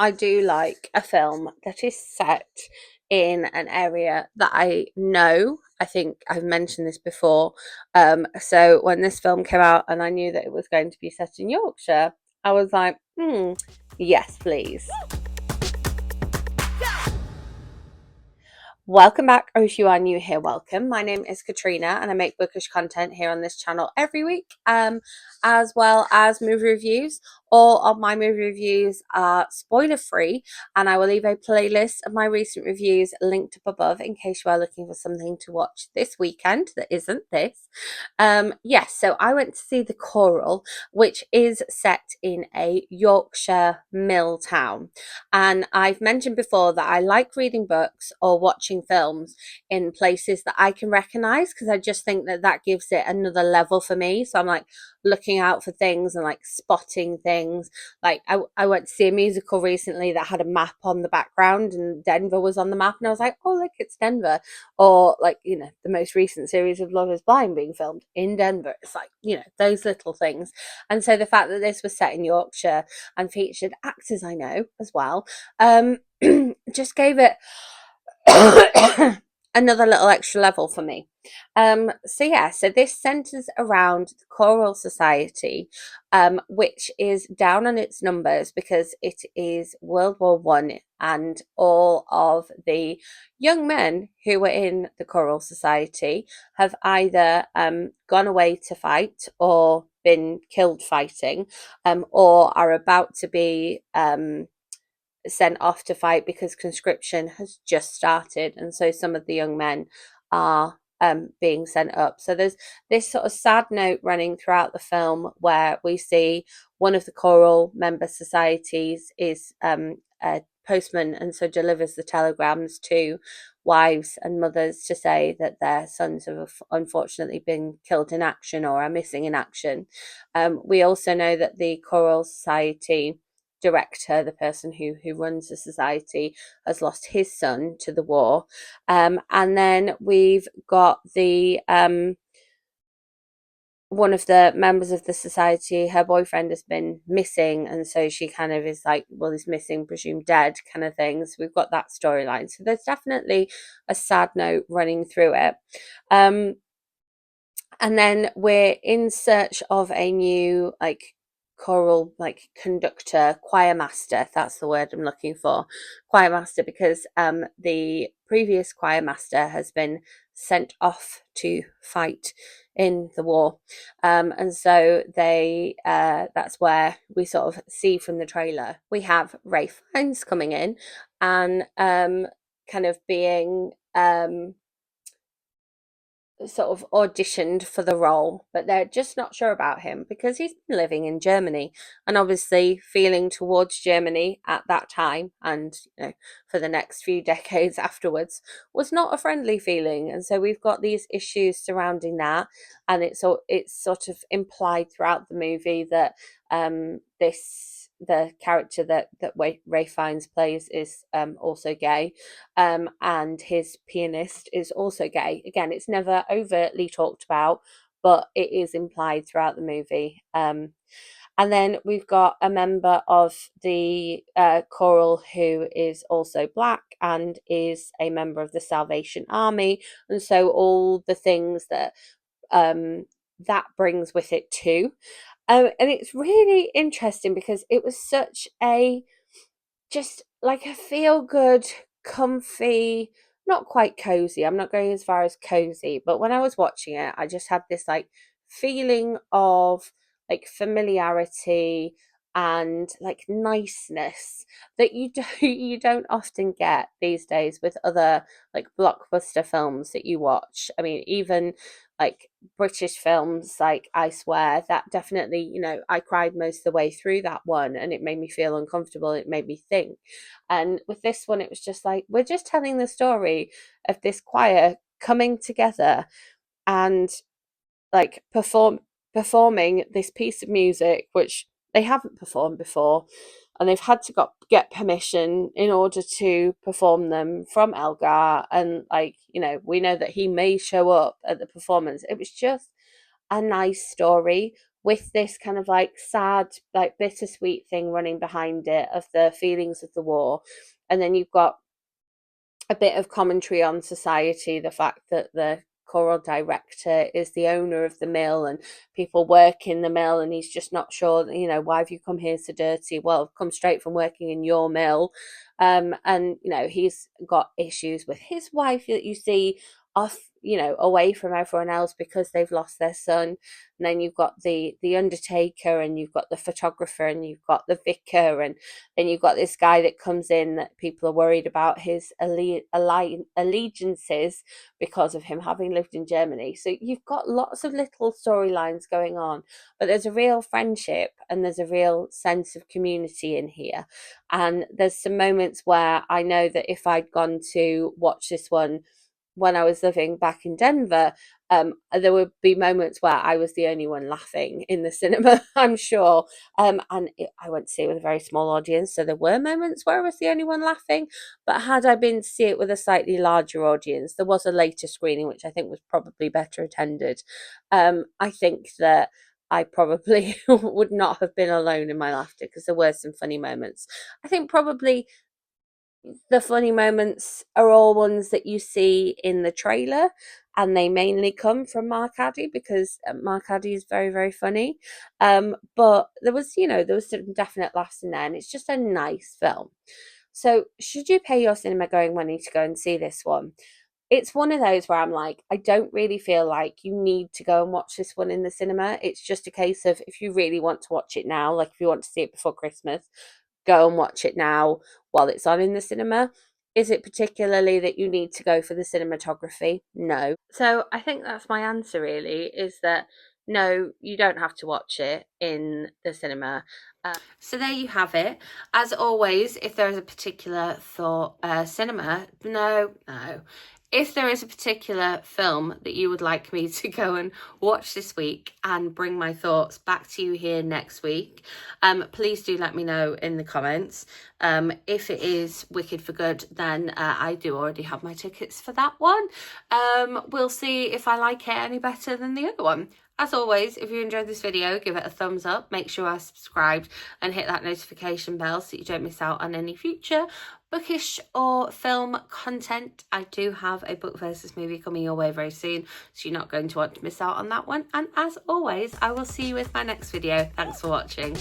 I do like a film that is set in an area that I know. I think I've mentioned this before. So when this film came out and I knew that it was going to be set in Yorkshire, I was like, yes, please. Welcome back, or if you are new here, welcome. My name is Katrina, and I make bookish content here on this channel every week, as well as movie reviews. All of my movie reviews are spoiler free, and I will leave a playlist of my recent reviews linked up above in case you are looking for something to watch this weekend that isn't this. Yes, so I went to see the Choral, which is set in a Yorkshire mill town. And I've mentioned before that I like reading books or watching films in places that I can recognize because I just think that that gives it another level for me. So I'm like looking out for things and like spotting things. Like I went to see a musical recently that had a map on the background and Denver was on the map. And I was like, oh, look, it's Denver. Or like, the most recent series of Love is Blind being filmed in Denver. It's like, those little things. And so the fact that this was set in Yorkshire and featured actors I know as well, just gave it another little extra level for me. So this centers around the Choral Society, which is down on its numbers because it is World War I, and all of the young men who were in the Choral Society have either gone away to fight or been killed fighting, or are about to be sent off to fight because conscription has just started, and so some of the young men are being sent up. So there's this sort of sad note running throughout the film where we see one of the choral member societies is a postman, and so delivers the telegrams to wives and mothers to say that their sons have unfortunately been killed in action or are missing in action. We also know that the choral society director, the person who runs the society, has lost his son to the war. And then we've got the one of the members of the society, her boyfriend has been missing, and so she kind of is like, well, he's missing, presumed dead, kind of thing. So we've got that storyline. So there's definitely a sad note running through it. And then we're in search of a new choral conductor, choir master. That's the word I'm looking for, choir master, because the previous choir master has been sent off to fight in the war, and so they that's where we sort of see from the trailer we have Ralph Feinnes coming in and kind of being sort of auditioned for the role, but they're just not sure about him because he's been living in Germany, and obviously feeling towards Germany at that time and for the next few decades afterwards was not a friendly feeling. And so we've got these issues surrounding that, and it's sort of implied throughout the movie that the character that Ralph Fiennes plays is also gay, and his pianist is also gay. Again, it's never overtly talked about, but it is implied throughout the movie. And then we've got a member of the choral who is also black and is a member of the Salvation Army, and so all the things that that brings with it too. And it's really interesting because it was such a just like a feel good, comfy, not quite cozy. I'm not going as far as cozy, but when I was watching it, I just had this like feeling of like familiarity and like niceness that you don't often get these days with other like blockbuster films that you watch. I mean, even like British films, like I Swear, that definitely, I cried most of the way through that one and it made me feel uncomfortable. It made me think. And with this one, it was just like, we're just telling the story of this choir coming together and like performing this piece of music, which they haven't performed before. And they've had to get permission in order to perform them from Elgar. And we know that he may show up at the performance. It was just a nice story with this kind of like sad, like bittersweet thing running behind it of the feelings of the war. And then you've got a bit of commentary on society, the fact that the choral director is the owner of the mill and people work in the mill, and he's just not sure, why have you come here so dirty? Well, I've come straight from working in your mill. And he's got issues with his wife that you see off, away from everyone else because they've lost their son. And then you've got the undertaker, and you've got the photographer, and you've got the vicar, and then you've got this guy that comes in that people are worried about his allegiances because of him having lived in Germany. So you've got lots of little storylines going on, but there's a real friendship and there's a real sense of community in here. And there's some moments where I know that if I'd gone to watch this one when I was living back in Denver, there would be moments where I was the only one laughing in the cinema, I'm sure. I went to see it with a very small audience, so there were moments where I was the only one laughing. But had I been to see it with a slightly larger audience, there was a later screening, which I think was probably better attended. I think that I probably would not have been alone in my laughter because there were some funny moments. I think probably the funny moments are all ones that you see in the trailer, and they mainly come from Mark Addy because Mark Addy is very, very funny. But there was some definite laughs in there, and it's just a nice film. So should you pay your cinema going money to go and see this one? It's one of those where I'm like, I don't really feel like you need to go and watch this one in the cinema. It's just a case of, if you really want to watch it now, like if you want to see it before Christmas, go and watch it now while it's on in the cinema. Is it particularly that you need to go for the cinematography? No. So I think that's my answer really, is that no, you don't have to watch it in the cinema. So there you have it. As always, if there is a particular thought, cinema, no. If there is a particular film that you would like me to go and watch this week and bring my thoughts back to you here next week, please do let me know in the comments. If it is Wicked for Good, then I do already have my tickets for that one. We'll see if I like it any better than the other one. As always, if you enjoyed this video, give it a thumbs up, make sure you are subscribed and hit that notification bell so you don't miss out on any future bookish or film content. I do have a book versus movie coming your way very soon, so you're not going to want to miss out on that one. And as always, I will see you with my next video. Thanks for watching.